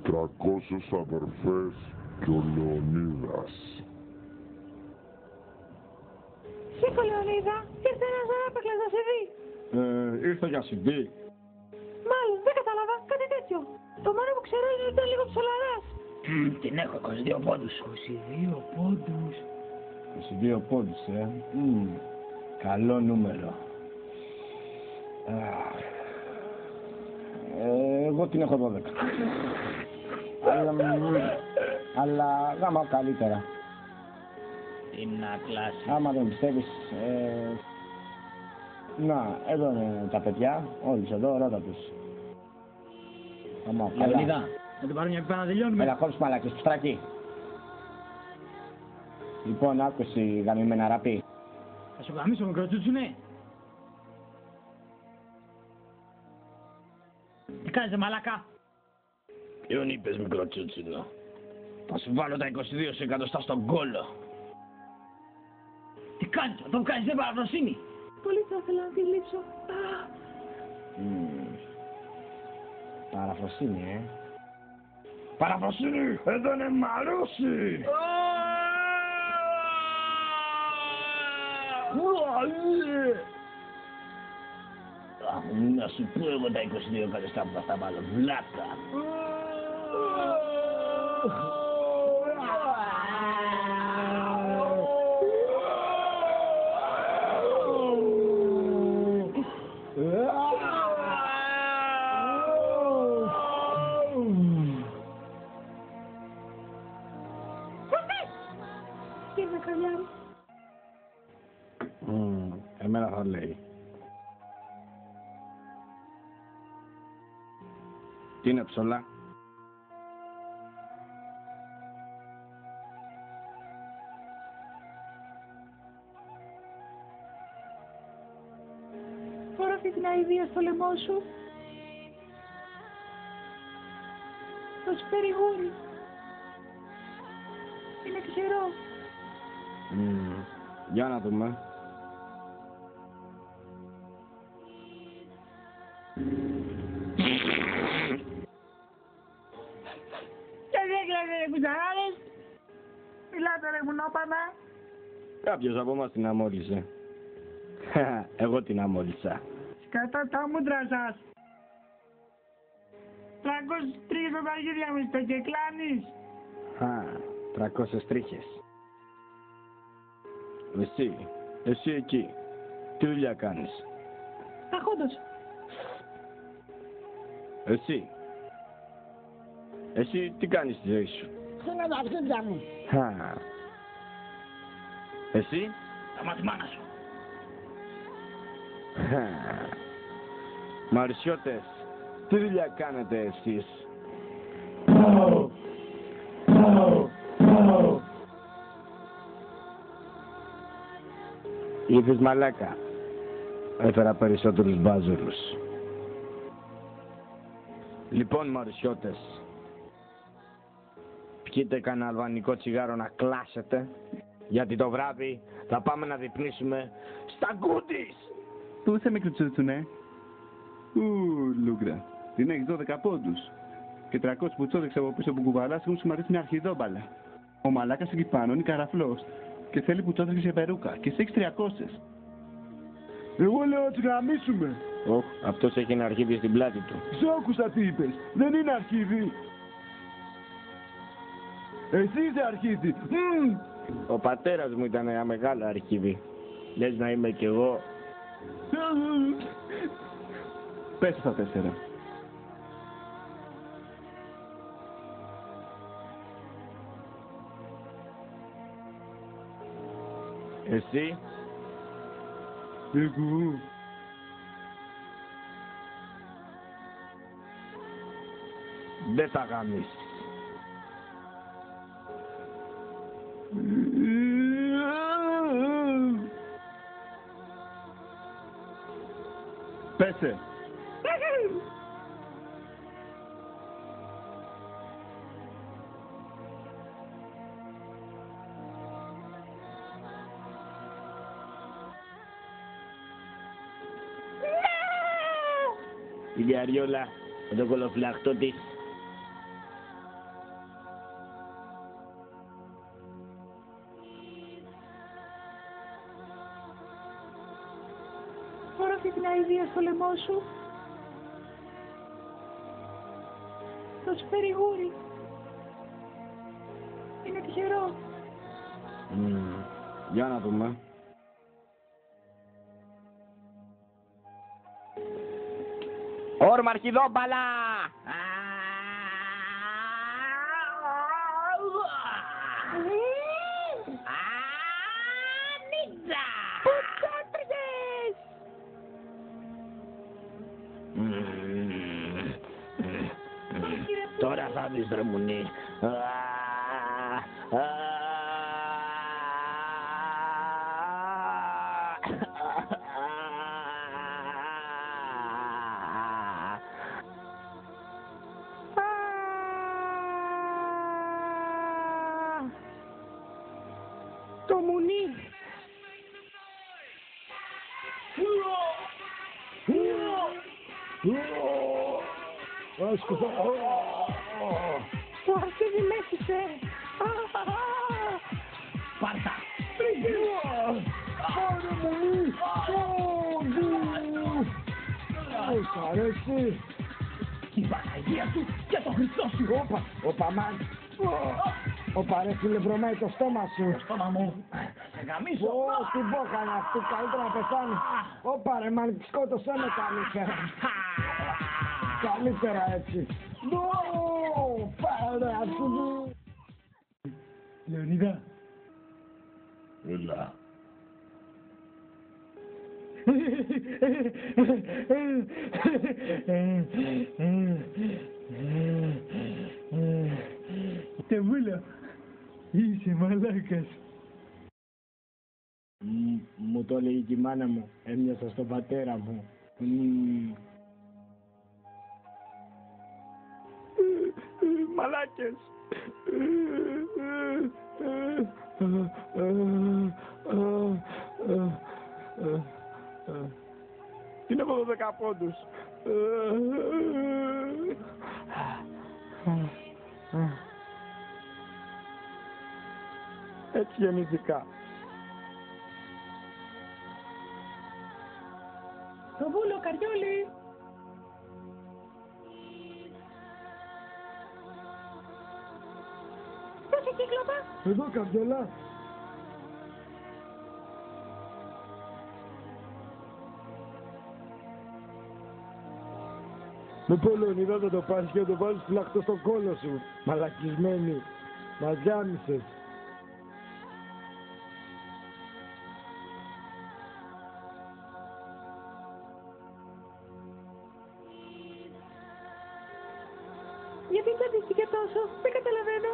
300 αδερφές και ο Λεωνίδας. Σήκω Λεωνίδα, ήρθε ένας αράπακλας να σε δει. Ήρθα για CD. Μάλλον, δεν κατάλαβα, κάτι τέτοιο. Το μόνο που ξέρω είναι ότι ήταν λίγο ψολαράς. Την έχω 22 πόντους. 22 πόντους. 22 πόντους, καλό νούμερο. Εγώ την έχω 12. Αλλά γάμα καλύτερα. Τι να κλάσει. Άμα δεν πιστεύεις... Να, εδώ είναι τα παιδιά, όλοι εδώ, ρώτα τους. Λεωνίδα, να την πάρω μια πιπά να τελειώνουμε. Έλα, κόψεις μαλάκες, στρακή. Λοιπόν, άκουσε η γαμημένα ραπή. Θα σου γαμίσω μικροτσούτσουνε. Τι κάνεις ρε μαλάκα. Ποιον είπες μικροτσούτσουνο. Θα σου βάλω τα 22 σε εκατοστά στον κόλλο. Τι κάνεις, θα το κάνεις δεν παραφροσύνη. Πολύ θα ήθελα να τη λείψω. Παραφροσύνη, Παραφροσύνη, εδώ είναι μαρούσι. Να σου πω εγώ τα 22 εκατοστά που θα στα βάλω, βλάκα. Τι είναι καλιά. εμένα θα λέει. Τι είναι ψωλά. Φορά αυτή την αηδία στο λαιμό σου. Θα σου φέρει γούρι. Είναι τυχερό. Για να δούμε. Και δεν κλαίζε ρε κουταράδες. Μιλάτε ρε μουνόπανα. Κάποιος από εμάς την αμόλυσε. Εγώ την αμόλυσα. Σκατά τα μούτρα σας. 303 στα ταγίδια μου είστε και κλάνεις. 300 τρίχες. Εσύ εκεί, τι δουλειά κάνεις. Ταχόντος. Εσύ τι κάνεις στη ζωή σου. Θέλω τα αρχίδια μου. Εσύ. Θα μάθει μάνα σου. Μαρισιώτες, τι δουλειά κάνετε εσείς. Είδες μαλάκα. Έφερα περισσότερους μπάζουρους. Λοιπόν μαρισιώτες, πιείτε κανένα αλβανικό τσιγάρο να κλάσετε, γιατί το βράδυ θα πάμε να διπνήσουμε στα γκούντις. Πού είσαι μικροτσούτσουνε. Λούγκρα. Την έχεις 12 πόντους. Και 300 που τσόδεξε από πίσω που κουβαλάς έχουν σχηματίσει μια αρχιδόμπαλα. Ο μαλάκας εκεί πάνω είναι καραφλός. Και θέλει που τσόδεξε σε περούκα. Και εσύ έχεις 300. Εγώ λέω να τις γαμίσουμε. Αυτός έχει ένα αρχίδι στην πλάτη του. Σ' άκουσα τι είπες. Δεν είναι αρχίδι. Εσύ είσαι αρχίδι. Ο πατέρας μου ήταν ένα μεγάλο αρχίδι. Λες να είμαι κι εγώ. Πες στα 4. Εσύ. Εγώ. Δεν θα γαμίσεις. Πέσε. Η διαριόλα με το κολοφυλαχτό της. βία στο λαιμό σου. Θα σου φέρει γούρι. Είναι τυχερό. Για να δούμε. Όρμα αρχιδόμπαλα! Νίτσα! Πουτάτριες! Τώρα θα δεις ρε μουνί. Το μουνί! Το αρχίδι μέθησε! Πάρτα! Πάρε μουνί! Πώς αρέσει! Την Παναγία του και το Χριστό σου! Όπα μαν. Όπα ρε φίλε, βρωμάει το στόμα σου. Το στόμα μου! Θα σε γαμίσω! Ω, την μπόχανα αυτή, καλύτερα να πεθάνει. Όπα ρε μαν, σκότωσέ με καλύτερα. Καλύτερα έτσι. Πάρε αυτού. Λεωνίδα, Έλα. Τεβούλα, είσαι μαλάκας. Μου το λέει και η μάνα μου. Έμοιασα στον πατέρα μου. Μαλάκες. Είναι από 12 πόντους. Έτσι γεννήθηκα. Το βούλο, Καριόλι! Δώσε κύκλωμα! Εδώ καρδιόλα. Με Πολωνίδα θα το πάρεις και θα το βάλεις φυλακτό στο κόλο σου. Μαλακισμένη. Μας γάμισες. Γιατί τσαντίστηκε τόσο, δεν καταλαβαίνω.